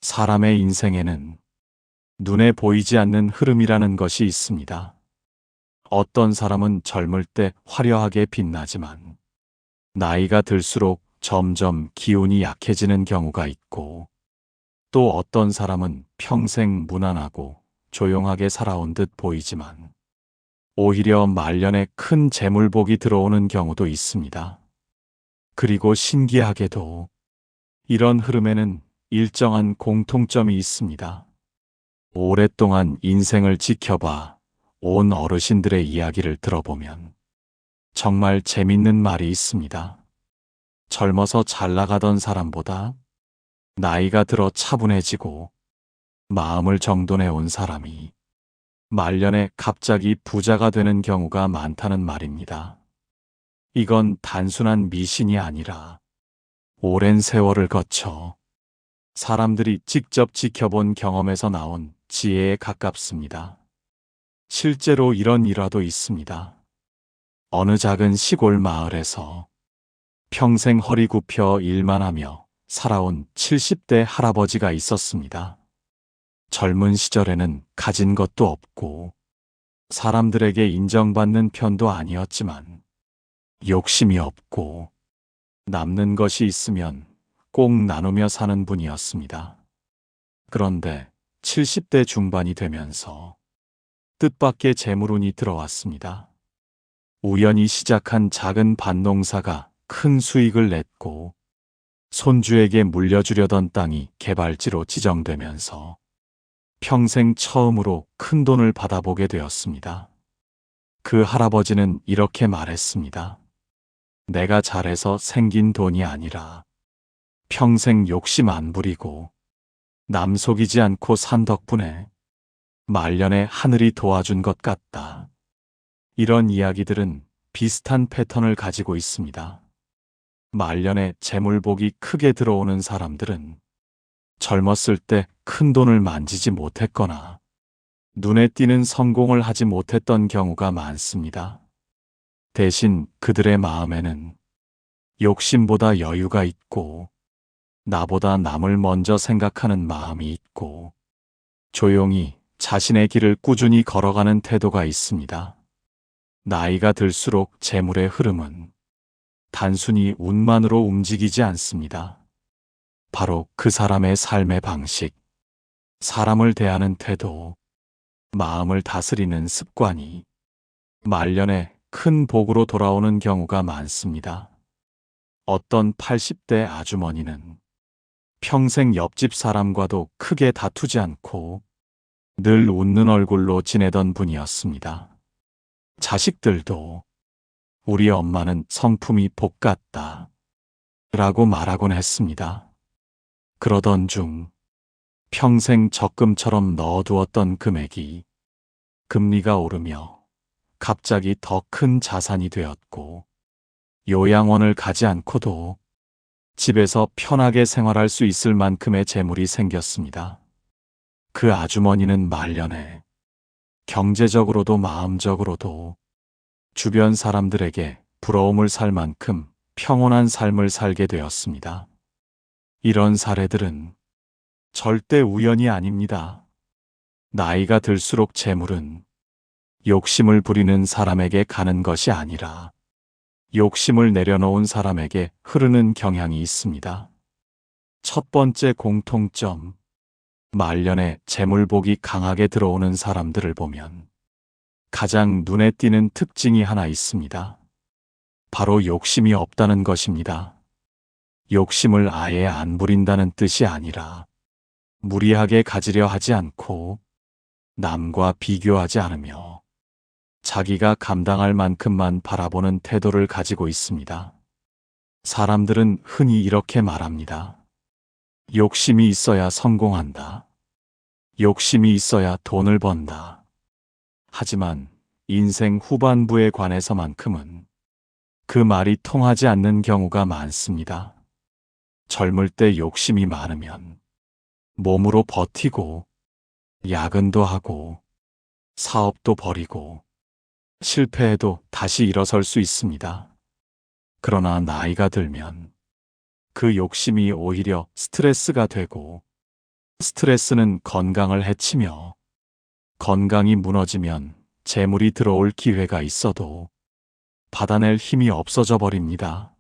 사람의 인생에는 눈에 보이지 않는 흐름이라는 것이 있습니다. 어떤 사람은 젊을 때 화려하게 빛나지만 나이가 들수록 점점 기운이 약해지는 경우가 있고, 또 어떤 사람은 평생 무난하고 조용하게 살아온 듯 보이지만 오히려 말년에 큰 재물복이 들어오는 경우도 있습니다. 그리고 신기하게도 이런 흐름에는 일정한 공통점이 있습니다. 오랫동안 인생을 지켜봐 온 어르신들의 이야기를 들어보면 정말 재밌는 말이 있습니다. 젊어서 잘 나가던 사람보다 나이가 들어 차분해지고 마음을 정돈해 온 사람이 말년에 갑자기 부자가 되는 경우가 많다는 말입니다. 이건 단순한 미신이 아니라 오랜 세월을 거쳐 사람들이 직접 지켜본 경험에서 나온 지혜에 가깝습니다. 실제로 이런 일화도 있습니다. 어느 작은 시골 마을에서 평생 허리 굽혀 일만 하며 살아온 70대 할아버지가 있었습니다. 젊은 시절에는 가진 것도 없고 사람들에게 인정받는 편도 아니었지만 욕심이 없고 남는 것이 있으면 꼭 나누며 사는 분이었습니다. 그런데 70대 중반이 되면서 뜻밖의 재물운이 들어왔습니다. 우연히 시작한 작은 밭농사가 큰 수익을 냈고 손주에게 물려주려던 땅이 개발지로 지정되면서 평생 처음으로 큰 돈을 받아보게 되었습니다. 그 할아버지는 이렇게 말했습니다. 내가 잘해서 생긴 돈이 아니라 평생 욕심 안 부리고 남 속이지 않고 산 덕분에 말년에 하늘이 도와준 것 같다. 이런 이야기들은 비슷한 패턴을 가지고 있습니다. 말년에 재물복이 크게 들어오는 사람들은 젊었을 때 큰 돈을 만지지 못했거나 눈에 띄는 성공을 하지 못했던 경우가 많습니다. 대신 그들의 마음에는 욕심보다 여유가 있고 나보다 남을 먼저 생각하는 마음이 있고 조용히 자신의 길을 꾸준히 걸어가는 태도가 있습니다. 나이가 들수록 재물의 흐름은 단순히 운만으로 움직이지 않습니다. 바로 그 사람의 삶의 방식, 사람을 대하는 태도, 마음을 다스리는 습관이 말년에 큰 복으로 돌아오는 경우가 많습니다. 어떤 80대 아주머니는 평생 옆집 사람과도 크게 다투지 않고 늘 웃는 얼굴로 지내던 분이었습니다. 자식들도 우리 엄마는 성품이 복 같다 라고 말하곤 했습니다. 그러던 중 평생 적금처럼 넣어두었던 금액이 금리가 오르며 갑자기 더 큰 자산이 되었고 요양원을 가지 않고도 집에서 편하게 생활할 수 있을 만큼의 재물이 생겼습니다. 그 아주머니는 말년에 경제적으로도 마음적으로도 주변 사람들에게 부러움을 살 만큼 평온한 삶을 살게 되었습니다. 이런 사례들은 절대 우연이 아닙니다. 나이가 들수록 재물은 욕심을 부리는 사람에게 가는 것이 아니라 욕심을 내려놓은 사람에게 흐르는 경향이 있습니다. 첫 번째 공통점, 말년에 재물복이 강하게 들어오는 사람들을 보면 가장 눈에 띄는 특징이 하나 있습니다. 바로 욕심이 없다는 것입니다. 욕심을 아예 안 부린다는 뜻이 아니라 무리하게 가지려 하지 않고 남과 비교하지 않으며 자기가 감당할 만큼만 바라보는 태도를 가지고 있습니다. 사람들은 흔히 이렇게 말합니다. 욕심이 있어야 성공한다. 욕심이 있어야 돈을 번다. 하지만 인생 후반부에 관해서만큼은 그 말이 통하지 않는 경우가 많습니다. 젊을 때 욕심이 많으면 몸으로 버티고 야근도 하고 사업도 벌이고 실패해도 다시 일어설 수 있습니다. 그러나 나이가 들면 그 욕심이 오히려 스트레스가 되고 스트레스는 건강을 해치며 건강이 무너지면 재물이 들어올 기회가 있어도 받아낼 힘이 없어져 버립니다.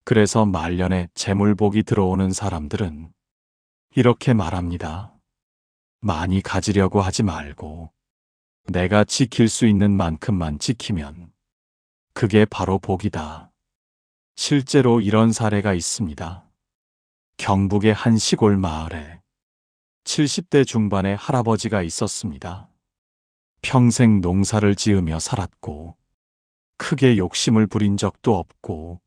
그래서 말년에 재물복이 들어오는 사람들은 이렇게 말합니다. 많이 가지려고 하지 말고 내가 지킬 수 있는 만큼만 지키면 그게 바로 복이다. 실제로 이런 사례가 있습니다. 경북의 한 시골 마을에 70대 중반의 할아버지가 있었습니다. 평생 농사를 지으며 살았고 크게 욕심을 부린 적도 없고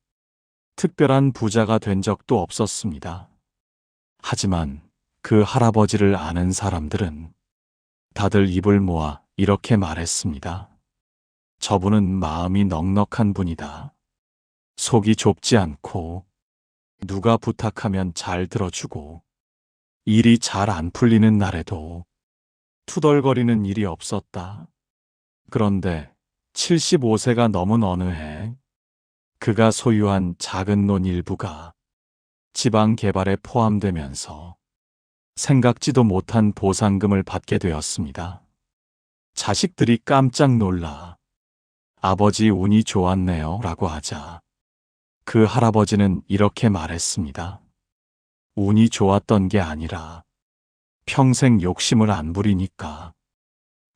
특별한 부자가 된 적도 없었습니다. 하지만 그 할아버지를 아는 사람들은 다들 입을 모아 이렇게 말했습니다. 저분은 마음이 넉넉한 분이다. 속이 좁지 않고 누가 부탁하면 잘 들어주고 일이 잘 안 풀리는 날에도 투덜거리는 일이 없었다. 그런데 75세가 넘은 어느 해 그가 소유한 작은 논 일부가 지방 개발에 포함되면서 생각지도 못한 보상금을 받게 되었습니다. 자식들이 깜짝 놀라 아버지 운이 좋았네요 라고 하자 그 할아버지는 이렇게 말했습니다. 운이 좋았던 게 아니라 평생 욕심을 안 부리니까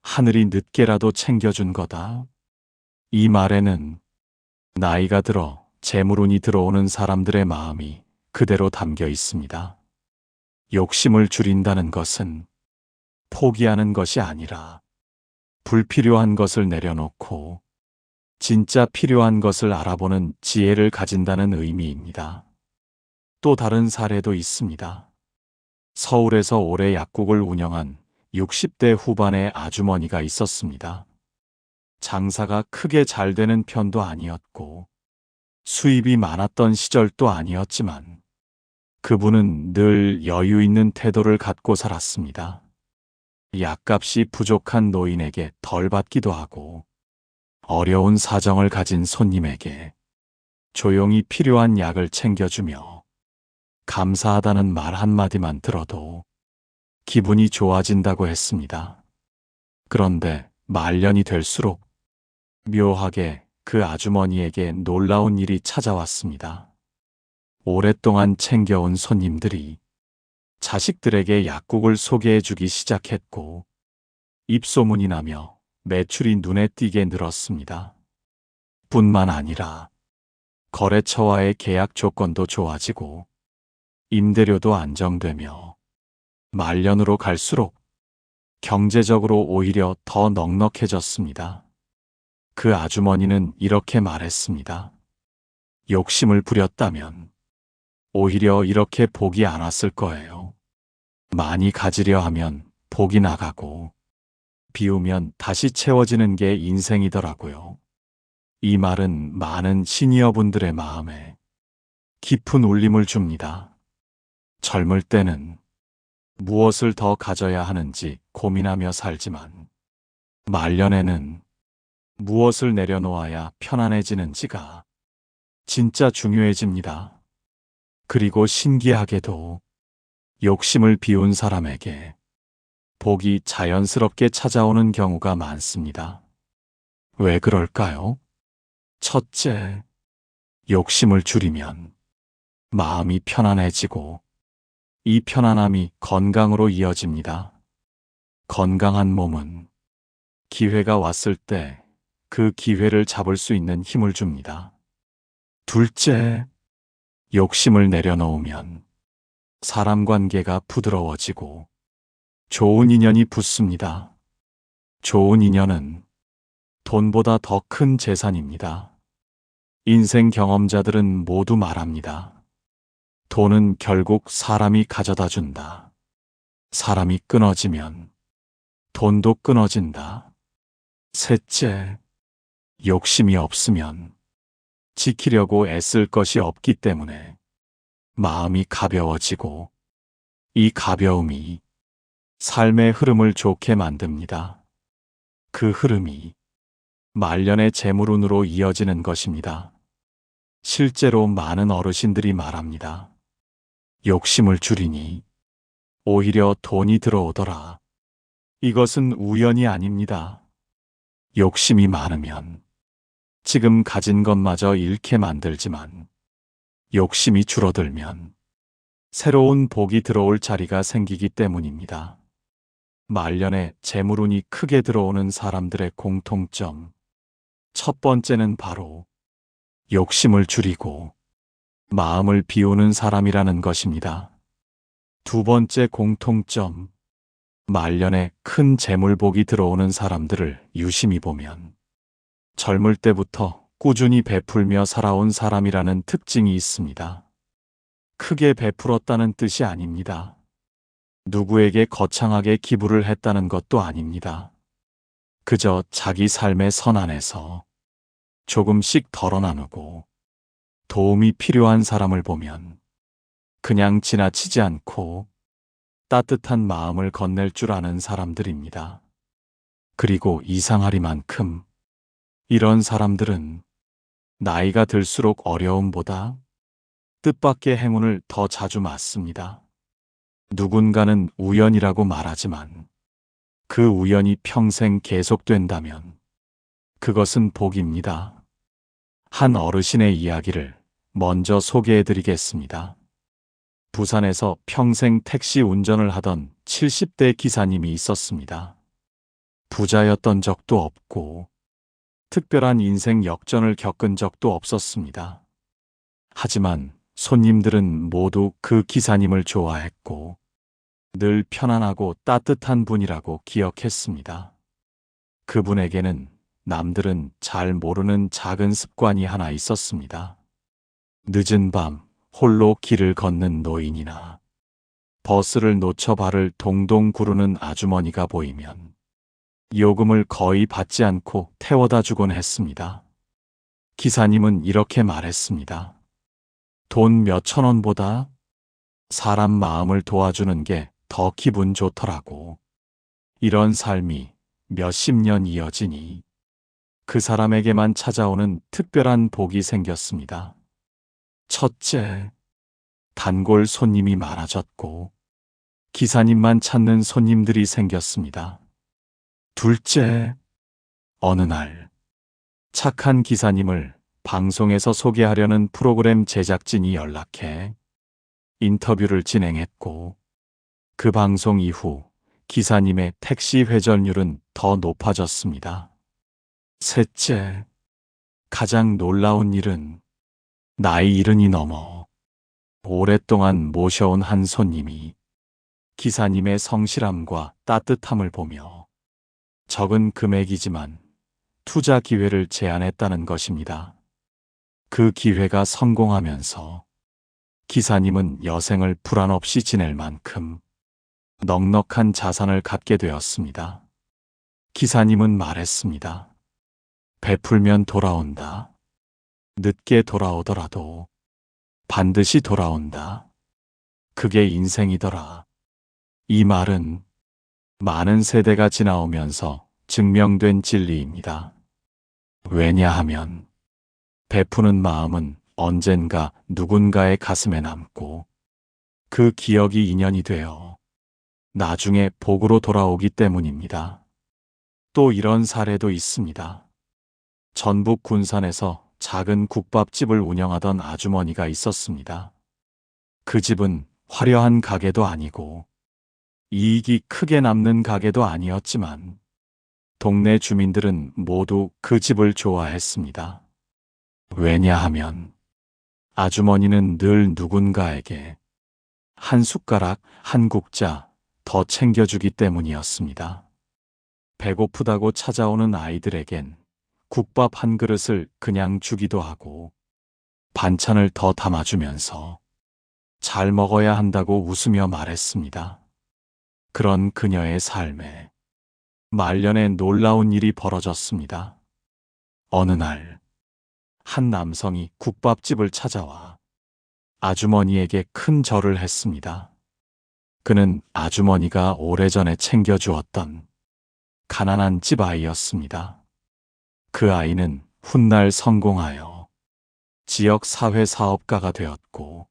하늘이 늦게라도 챙겨준 거다. 이 말에는 나이가 들어 재물운이 들어오는 사람들의 마음이 그대로 담겨 있습니다. 욕심을 줄인다는 것은 포기하는 것이 아니라 불필요한 것을 내려놓고 진짜 필요한 것을 알아보는 지혜를 가진다는 의미입니다. 또 다른 사례도 있습니다. 서울에서 오래 약국을 운영한 60대 후반의 아주머니가 있었습니다. 장사가 크게 잘 되는 편도 아니었고 수입이 많았던 시절도 아니었지만 그분은 늘 여유 있는 태도를 갖고 살았습니다. 약값이 부족한 노인에게 덜 받기도 하고 어려운 사정을 가진 손님에게 조용히 필요한 약을 챙겨주며 감사하다는 말 한마디만 들어도 기분이 좋아진다고 했습니다. 그런데 말년이 될수록 묘하게 그 아주머니에게 놀라운 일이 찾아왔습니다. 오랫동안 챙겨온 손님들이 자식들에게 약국을 소개해주기 시작했고 입소문이 나며 매출이 눈에 띄게 늘었습니다. 뿐만 아니라 거래처와의 계약 조건도 좋아지고 임대료도 안정되며 말년으로 갈수록 경제적으로 오히려 더 넉넉해졌습니다. 그 아주머니는 이렇게 말했습니다. 욕심을 부렸다면 오히려 이렇게 복이 안 왔을 거예요. 많이 가지려 하면 복이 나가고 비우면 다시 채워지는 게 인생이더라고요. 이 말은 많은 시니어분들의 마음에 깊은 울림을 줍니다. 젊을 때는 무엇을 더 가져야 하는지 고민하며 살지만 말년에는 무엇을 내려놓아야 편안해지는지가 진짜 중요해집니다. 그리고 신기하게도 욕심을 비운 사람에게 복이 자연스럽게 찾아오는 경우가 많습니다. 왜 그럴까요? 첫째, 욕심을 줄이면 마음이 편안해지고 이 편안함이 건강으로 이어집니다. 건강한 몸은 기회가 왔을 때 그 기회를 잡을 수 있는 힘을 줍니다. 둘째, 욕심을 내려놓으면 사람 관계가 부드러워지고 좋은 인연이 붙습니다. 좋은 인연은 돈보다 더 큰 재산입니다. 인생 경험자들은 모두 말합니다. 돈은 결국 사람이 가져다 준다. 사람이 끊어지면 돈도 끊어진다. 셋째, 욕심이 없으면 지키려고 애쓸 것이 없기 때문에 마음이 가벼워지고 이 가벼움이 삶의 흐름을 좋게 만듭니다. 그 흐름이 말년의 재물운으로 이어지는 것입니다. 실제로 많은 어르신들이 말합니다. 욕심을 줄이니 오히려 돈이 들어오더라. 이것은 우연이 아닙니다. 욕심이 많으면 지금 가진 것마저 잃게 만들지만 욕심이 줄어들면 새로운 복이 들어올 자리가 생기기 때문입니다. 말년에 재물운이 크게 들어오는 사람들의 공통점. 첫 번째는 바로 욕심을 줄이고 마음을 비우는 사람이라는 것입니다. 두 번째 공통점. 말년에 큰 재물복이 들어오는 사람들을 유심히 보면 젊을 때부터 꾸준히 베풀며 살아온 사람이라는 특징이 있습니다. 크게 베풀었다는 뜻이 아닙니다. 누구에게 거창하게 기부를 했다는 것도 아닙니다. 그저 자기 삶의 선 안에서 조금씩 덜어 나누고 도움이 필요한 사람을 보면 그냥 지나치지 않고 따뜻한 마음을 건넬 줄 아는 사람들입니다. 그리고 이상하리만큼 이런 사람들은 나이가 들수록 어려움보다 뜻밖의 행운을 더 자주 맞습니다. 누군가는 우연이라고 말하지만 그 우연이 평생 계속된다면 그것은 복입니다. 한 어르신의 이야기를 먼저 소개해드리겠습니다. 부산에서 평생 택시 운전을 하던 70대 기사님이 있었습니다. 부자였던 적도 없고 특별한 인생 역전을 겪은 적도 없었습니다. 하지만 손님들은 모두 그 기사님을 좋아했고 늘 편안하고 따뜻한 분이라고 기억했습니다. 그분에게는 남들은 잘 모르는 작은 습관이 하나 있었습니다. 늦은 밤 홀로 길을 걷는 노인이나 버스를 놓쳐 발을 동동 구르는 아주머니가 보이면 요금을 거의 받지 않고 태워다 주곤 했습니다. 기사님은 이렇게 말했습니다. 돈 몇천 원보다 사람 마음을 도와주는 게 더 기분 좋더라고. 이런 삶이 몇십 년 이어지니 그 사람에게만 찾아오는 특별한 복이 생겼습니다. 첫째, 단골 손님이 많아졌고 기사님만 찾는 손님들이 생겼습니다. 둘째, 어느 날 착한 기사님을 방송에서 소개하려는 프로그램 제작진이 연락해 인터뷰를 진행했고 그 방송 이후 기사님의 택시 회전율은 더 높아졌습니다. 셋째, 가장 놀라운 일은 나이 70이 넘어 오랫동안 모셔온 한 손님이 기사님의 성실함과 따뜻함을 보며 적은 금액이지만 투자 기회를 제안했다는 것입니다. 그 기회가 성공하면서 기사님은 여생을 불안 없이 지낼 만큼 넉넉한 자산을 갖게 되었습니다. 기사님은 말했습니다. 베풀면 돌아온다. 늦게 돌아오더라도 반드시 돌아온다. 그게 인생이더라. 이 말은 많은 세대가 지나오면서 증명된 진리입니다. 왜냐하면 베푸는 마음은 언젠가 누군가의 가슴에 남고 그 기억이 인연이 되어 나중에 복으로 돌아오기 때문입니다. 또 이런 사례도 있습니다. 전북 군산에서 작은 국밥집을 운영하던 아주머니가 있었습니다. 그 집은 화려한 가게도 아니고 이익이 크게 남는 가게도 아니었지만 동네 주민들은 모두 그 집을 좋아했습니다. 왜냐하면 아주머니는 늘 누군가에게 한 숟가락, 한 국자 더 챙겨주기 때문이었습니다. 배고프다고 찾아오는 아이들에겐 국밥 한 그릇을 그냥 주기도 하고 반찬을 더 담아주면서 잘 먹어야 한다고 웃으며 말했습니다. 그런 그녀의 삶에 말년에 놀라운 일이 벌어졌습니다. 어느 날 한 남성이 국밥집을 찾아와 아주머니에게 큰 절을 했습니다. 그는 아주머니가 오래전에 챙겨주었던 가난한 집 아이였습니다. 그 아이는 훗날 성공하여 지역 사회 사업가가 되었고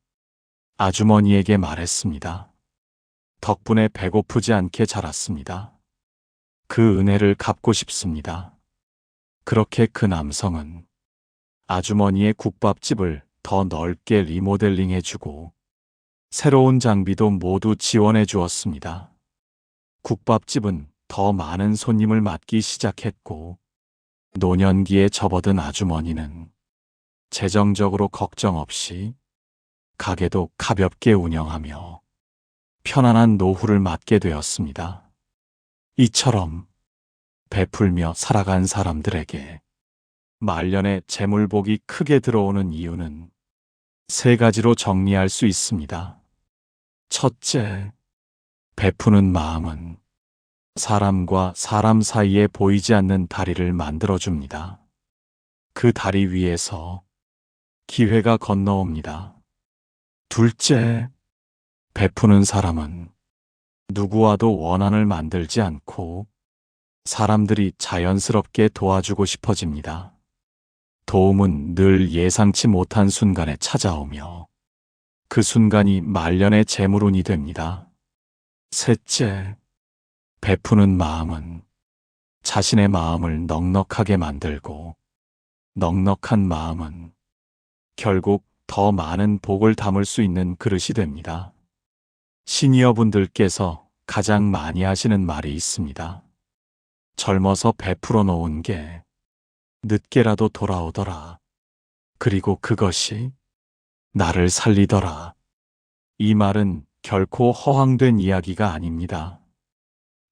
아주머니에게 말했습니다. 덕분에 배고프지 않게 자랐습니다. 그 은혜를 갚고 싶습니다. 그렇게 그 남성은 아주머니의 국밥집을 더 넓게 리모델링해주고 새로운 장비도 모두 지원해 주었습니다. 국밥집은 더 많은 손님을 맞기 시작했고 노년기에 접어든 아주머니는 재정적으로 걱정 없이 가게도 가볍게 운영하며 편안한 노후를 맞게 되었습니다. 이처럼 베풀며 살아간 사람들에게 말년에 재물복이 크게 들어오는 이유는 세 가지로 정리할 수 있습니다. 첫째, 베푸는 마음은 사람과 사람 사이에 보이지 않는 다리를 만들어줍니다. 그 다리 위에서 기회가 건너옵니다. 둘째, 베푸는 사람은 누구와도 원한을 만들지 않고 사람들이 자연스럽게 도와주고 싶어집니다. 도움은 늘 예상치 못한 순간에 찾아오며 그 순간이 말년의 재물운이 됩니다. 셋째, 베푸는 마음은 자신의 마음을 넉넉하게 만들고 넉넉한 마음은 결국 더 많은 복을 담을 수 있는 그릇이 됩니다. 시니어분들께서 가장 많이 하시는 말이 있습니다. 젊어서 베풀어 놓은 게 늦게라도 돌아오더라. 그리고 그것이 나를 살리더라. 이 말은 결코 허황된 이야기가 아닙니다.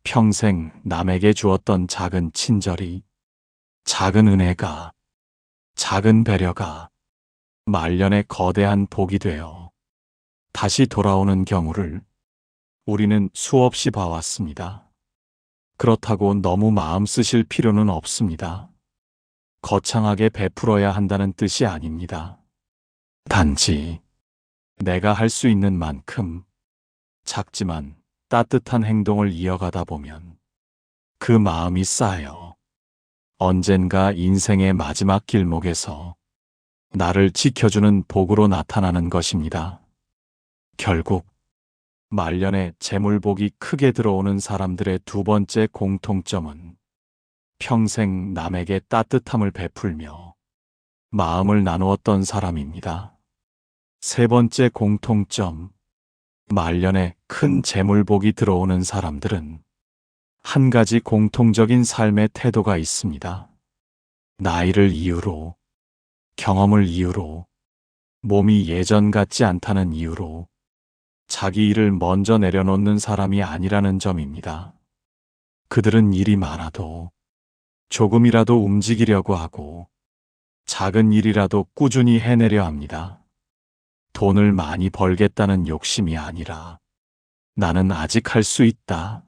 평생 남에게 주었던 작은 친절이, 작은 은혜가, 작은 배려가 말년의 거대한 복이 되어 다시 돌아오는 경우를 우리는 수없이 봐왔습니다. 그렇다고 너무 마음 쓰실 필요는 없습니다. 거창하게 베풀어야 한다는 뜻이 아닙니다. 단지 내가 할 수 있는 만큼 작지만 따뜻한 행동을 이어가다 보면 그 마음이 쌓여 언젠가 인생의 마지막 길목에서 나를 지켜주는 복으로 나타나는 것입니다. 결국 말년에 재물복이 크게 들어오는 사람들의 두 번째 공통점은 평생 남에게 따뜻함을 베풀며 마음을 나누었던 사람입니다. 세 번째 공통점, 말년에 큰 재물복이 들어오는 사람들은 한 가지 공통적인 삶의 태도가 있습니다. 나이를 이유로, 경험을 이유로, 몸이 예전 같지 않다는 이유로 자기 일을 먼저 내려놓는 사람이 아니라는 점입니다. 그들은 일이 많아도 조금이라도 움직이려고 하고 작은 일이라도 꾸준히 해내려 합니다. 돈을 많이 벌겠다는 욕심이 아니라 나는 아직 할 수 있다.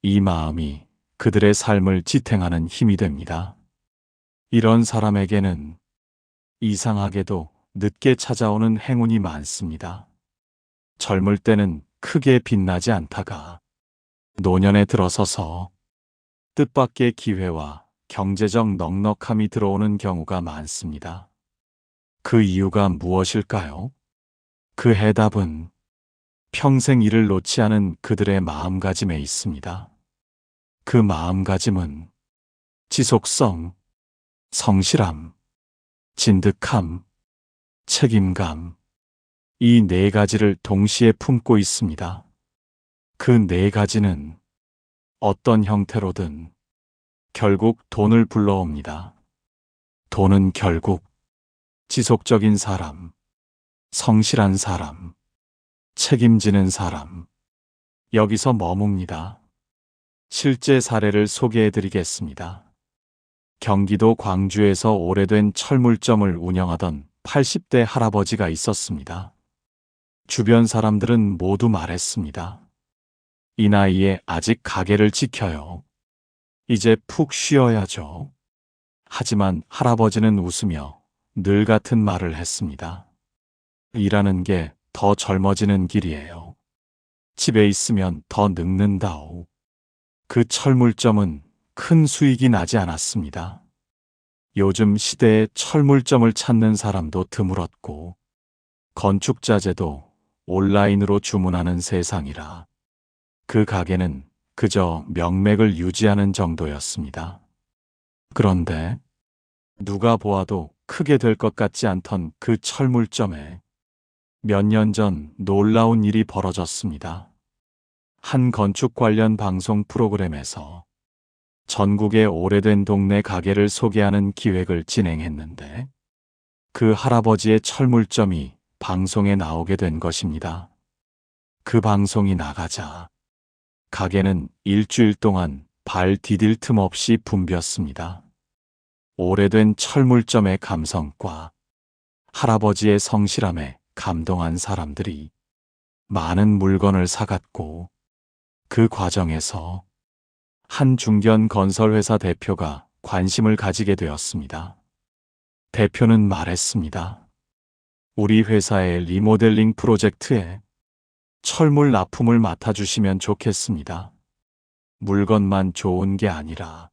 이 마음이 그들의 삶을 지탱하는 힘이 됩니다. 이런 사람에게는 이상하게도 늦게 찾아오는 행운이 많습니다. 젊을 때는 크게 빛나지 않다가 노년에 들어서서 뜻밖의 기회와 경제적 넉넉함이 들어오는 경우가 많습니다. 그 이유가 무엇일까요? 그 해답은 평생 이를 놓지 않은 그들의 마음가짐에 있습니다. 그 마음가짐은 지속성, 성실함, 진득함, 책임감, 이 네 가지를 동시에 품고 있습니다. 그 네 가지는 어떤 형태로든 결국 돈을 불러옵니다. 돈은 결국 지속적인 사람, 성실한 사람, 책임지는 사람, 여기서 머뭅니다. 실제 사례를 소개해 드리겠습니다. 경기도 광주에서 오래된 철물점을 운영하던 80대 할아버지가 있었습니다. 주변 사람들은 모두 말했습니다. 이 나이에 아직 가게를 지켜요. 이제 푹 쉬어야죠. 하지만 할아버지는 웃으며 늘 같은 말을 했습니다. 일하는 게 더 젊어지는 길이에요. 집에 있으면 더 늙는다오. 그 철물점은 큰 수익이 나지 않았습니다. 요즘 시대에 철물점을 찾는 사람도 드물었고 건축자재도 온라인으로 주문하는 세상이라 그 가게는 그저 명맥을 유지하는 정도였습니다. 그런데 누가 보아도 크게 될 것 같지 않던 그 철물점에 몇 년 전 놀라운 일이 벌어졌습니다. 한 건축 관련 방송 프로그램에서 전국의 오래된 동네 가게를 소개하는 기획을 진행했는데 그 할아버지의 철물점이 방송에 나오게 된 것입니다. 그 방송이 나가자 가게는 일주일 동안 발 디딜 틈 없이 붐볐습니다. 오래된 철물점의 감성과 할아버지의 성실함에 감동한 사람들이 많은 물건을 사갔고 그 과정에서 한 중견 건설회사 대표가 관심을 가지게 되었습니다. 대표는 말했습니다. 우리 회사의 리모델링 프로젝트에 철물 납품을 맡아주시면 좋겠습니다. 물건만 좋은 게 아니라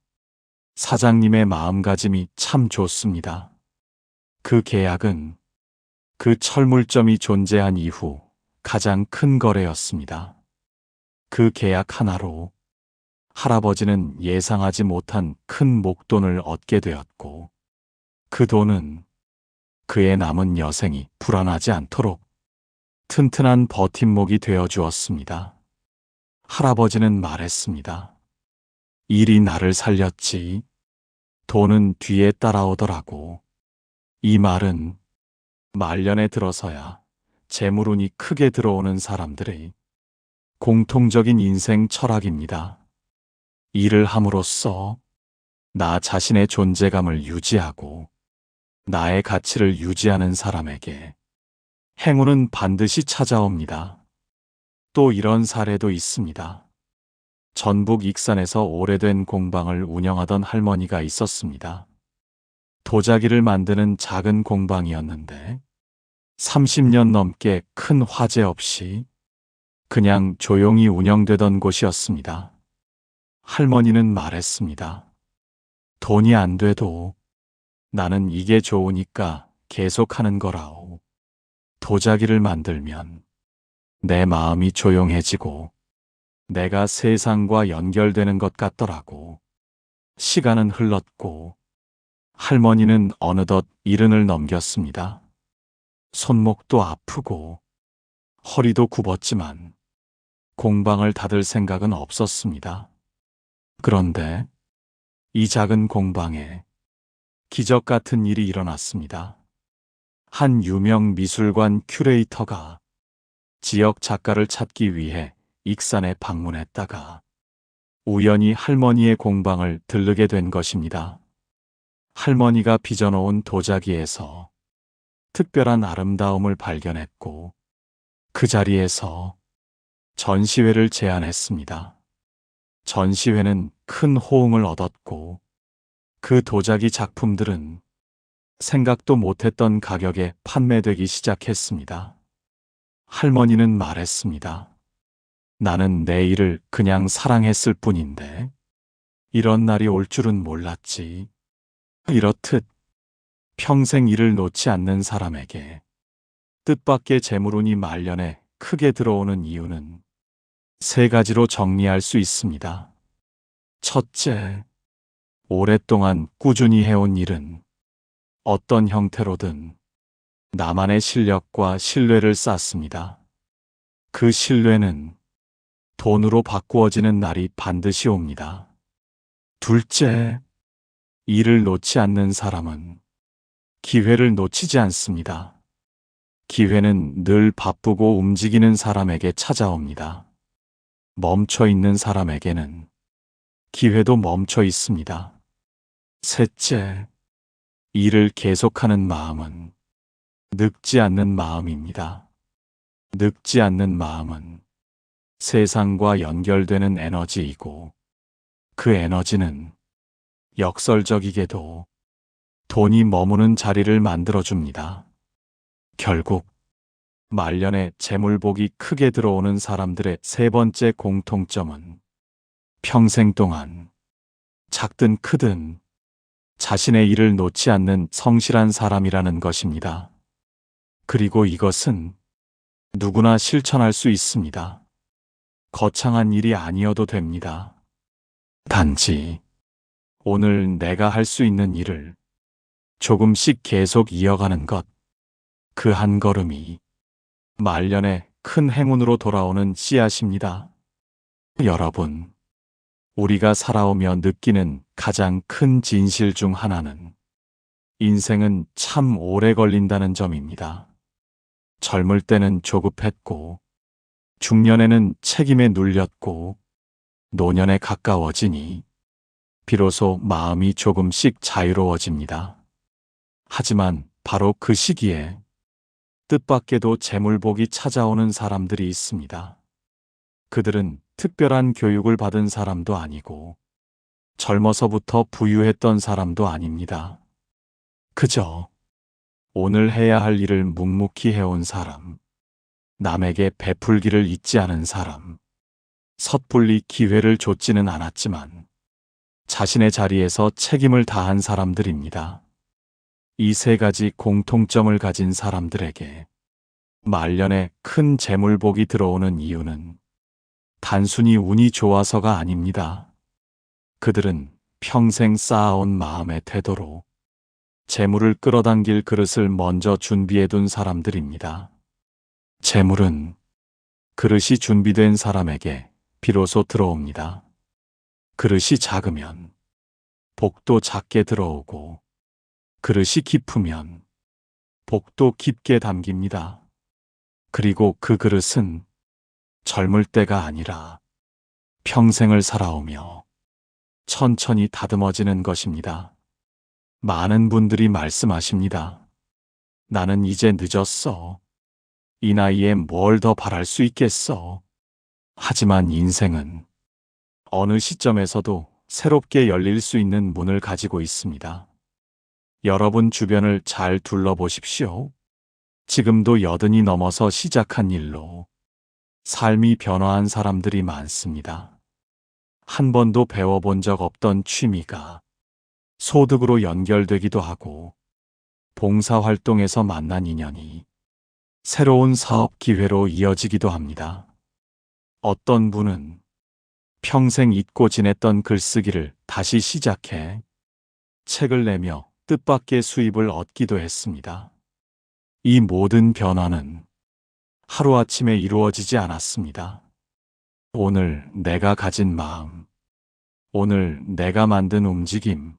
사장님의 마음가짐이 참 좋습니다. 그 계약은 그 철물점이 존재한 이후 가장 큰 거래였습니다. 그 계약 하나로 할아버지는 예상하지 못한 큰 목돈을 얻게 되었고 그 돈은 그의 남은 여생이 불안하지 않도록 튼튼한 버팀목이 되어 주었습니다. 할아버지는 말했습니다. 일이 나를 살렸지 돈은 뒤에 따라오더라고. 이 말은 말년에 들어서야 재물운이 크게 들어오는 사람들의 공통적인 인생 철학입니다. 일을 함으로써 나 자신의 존재감을 유지하고 나의 가치를 유지하는 사람에게 행운은 반드시 찾아옵니다. 또 이런 사례도 있습니다. 전북 익산에서 오래된 공방을 운영하던 할머니가 있었습니다. 도자기를 만드는 작은 공방이었는데 30년 넘게 큰 화재 없이 그냥 조용히 운영되던 곳이었습니다. 할머니는 말했습니다. 돈이 안 돼도 나는 이게 좋으니까 계속하는 거라오. 도자기를 만들면 내 마음이 조용해지고 내가 세상과 연결되는 것 같더라고. 시간은 흘렀고 할머니는 어느덧 70을 넘겼습니다. 손목도 아프고 허리도 굽었지만 공방을 닫을 생각은 없었습니다. 그런데 이 작은 공방에 기적 같은 일이 일어났습니다. 한 유명 미술관 큐레이터가 지역 작가를 찾기 위해 익산에 방문했다가 우연히 할머니의 공방을 들르게 된 것입니다. 할머니가 빚어놓은 도자기에서 특별한 아름다움을 발견했고 그 자리에서 전시회를 제안했습니다. 전시회는 큰 호응을 얻었고 그 도자기 작품들은 생각도 못했던 가격에 판매되기 시작했습니다. 할머니는 말했습니다. 나는 내 일을 그냥 사랑했을 뿐인데 이런 날이 올 줄은 몰랐지. 이렇듯 평생 일을 놓지 않는 사람에게 뜻밖의 재물운이 말년에 크게 들어오는 이유는 3가지로 정리할 수 있습니다. 첫째, 오랫동안 꾸준히 해온 일은 어떤 형태로든 나만의 실력과 신뢰를 쌓습니다. 그 신뢰는 돈으로 바꾸어지는 날이 반드시 옵니다. 둘째, 일을 놓지 않는 사람은 기회를 놓치지 않습니다. 기회는 늘 바쁘고 움직이는 사람에게 찾아옵니다. 멈춰 있는 사람에게는 기회도 멈춰 있습니다. 셋째, 일을 계속하는 마음은 늙지 않는 마음입니다. 늙지 않는 마음은 세상과 연결되는 에너지이고 그 에너지는 역설적이게도 돈이 머무는 자리를 만들어줍니다. 결국 말년에 재물복이 크게 들어오는 사람들의 3번째 공통점은 평생 동안 작든 크든 자신의 일을 놓지 않는 성실한 사람이라는 것입니다. 그리고 이것은 누구나 실천할 수 있습니다. 거창한 일이 아니어도 됩니다. 단지 오늘 내가 할 수 있는 일을 조금씩 계속 이어가는 것, 그 한 걸음이 말년에 큰 행운으로 돌아오는 씨앗입니다. 여러분, 우리가 살아오며 느끼는 가장 큰 진실 중 하나는 인생은 참 오래 걸린다는 점입니다. 젊을 때는 조급했고, 중년에는 책임에 눌렸고, 노년에 가까워지니 비로소 마음이 조금씩 자유로워집니다. 하지만 바로 그 시기에 뜻밖에도 재물복이 찾아오는 사람들이 있습니다. 그들은 특별한 교육을 받은 사람도 아니고 젊어서부터 부유했던 사람도 아닙니다. 그저 오늘 해야 할 일을 묵묵히 해온 사람, 남에게 베풀기를 잊지 않은 사람, 섣불리 기회를 줬지는 않았지만 자신의 자리에서 책임을 다한 사람들입니다. 이 세 가지 공통점을 가진 사람들에게 말년에 큰 재물복이 들어오는 이유는 단순히 운이 좋아서가 아닙니다. 그들은 평생 쌓아온 마음의 태도로 재물을 끌어당길 그릇을 먼저 준비해둔 사람들입니다. 재물은 그릇이 준비된 사람에게 비로소 들어옵니다. 그릇이 작으면 복도 작게 들어오고 그릇이 깊으면 복도 깊게 담깁니다. 그리고 그 그릇은 젊을 때가 아니라 평생을 살아오며 천천히 다듬어지는 것입니다. 많은 분들이 말씀하십니다. 나는 이제 늦었어. 이 나이에 뭘 더 바랄 수 있겠어. 하지만 인생은 어느 시점에서도 새롭게 열릴 수 있는 문을 가지고 있습니다. 여러분 주변을 잘 둘러보십시오. 지금도 80이 넘어서 시작한 일로 삶이 변화한 사람들이 많습니다. 한 번도 배워본 적 없던 취미가 소득으로 연결되기도 하고, 봉사활동에서 만난 인연이 새로운 사업 기회로 이어지기도 합니다. 어떤 분은 평생 잊고 지냈던 글쓰기를 다시 시작해 책을 내며 뜻밖의 수입을 얻기도 했습니다. 이 모든 변화는 하루아침에 이루어지지 않았습니다. 오늘 내가 가진 마음, 오늘 내가 만든 움직임,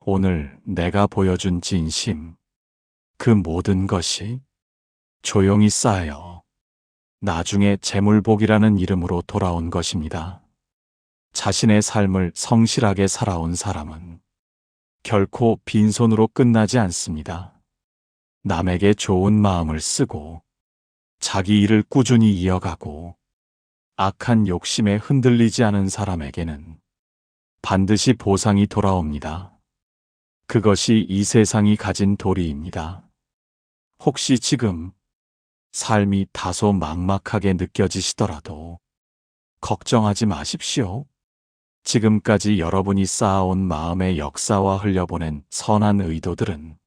오늘 내가 보여준 진심, 그 모든 것이 조용히 쌓여 나중에 재물복이라는 이름으로 돌아온 것입니다. 자신의 삶을 성실하게 살아온 사람은 결코 빈손으로 끝나지 않습니다. 남에게 좋은 마음을 쓰고 자기 일을 꾸준히 이어가고 악한 욕심에 흔들리지 않은 사람에게는 반드시 보상이 돌아옵니다. 그것이 이 세상이 가진 도리입니다. 혹시 지금 삶이 다소 막막하게 느껴지시더라도 걱정하지 마십시오. 지금까지 여러분이 쌓아온 마음의 역사와 흘려보낸 선한 의도들은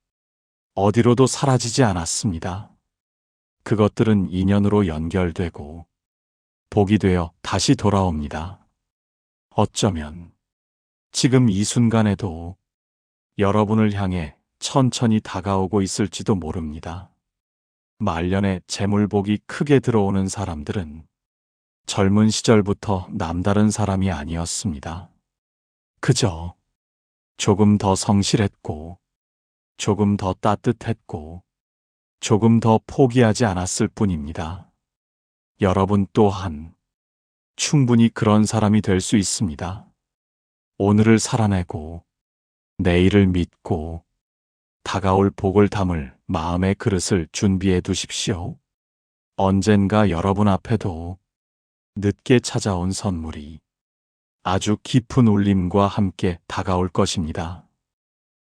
어디로도 사라지지 않았습니다. 그것들은 인연으로 연결되고 복이 되어 다시 돌아옵니다. 어쩌면 지금 이 순간에도 여러분을 향해 천천히 다가오고 있을지도 모릅니다. 말년에 재물복이 크게 들어오는 사람들은 젊은 시절부터 남다른 사람이 아니었습니다. 그저 조금 더 성실했고, 조금 더 따뜻했고, 조금 더 포기하지 않았을 뿐입니다. 여러분 또한 충분히 그런 사람이 될 수 있습니다. 오늘을 살아내고, 내일을 믿고, 다가올 복을 담을 마음의 그릇을 준비해 두십시오. 언젠가 여러분 앞에도 늦게 찾아온 선물이 아주 깊은 울림과 함께 다가올 것입니다.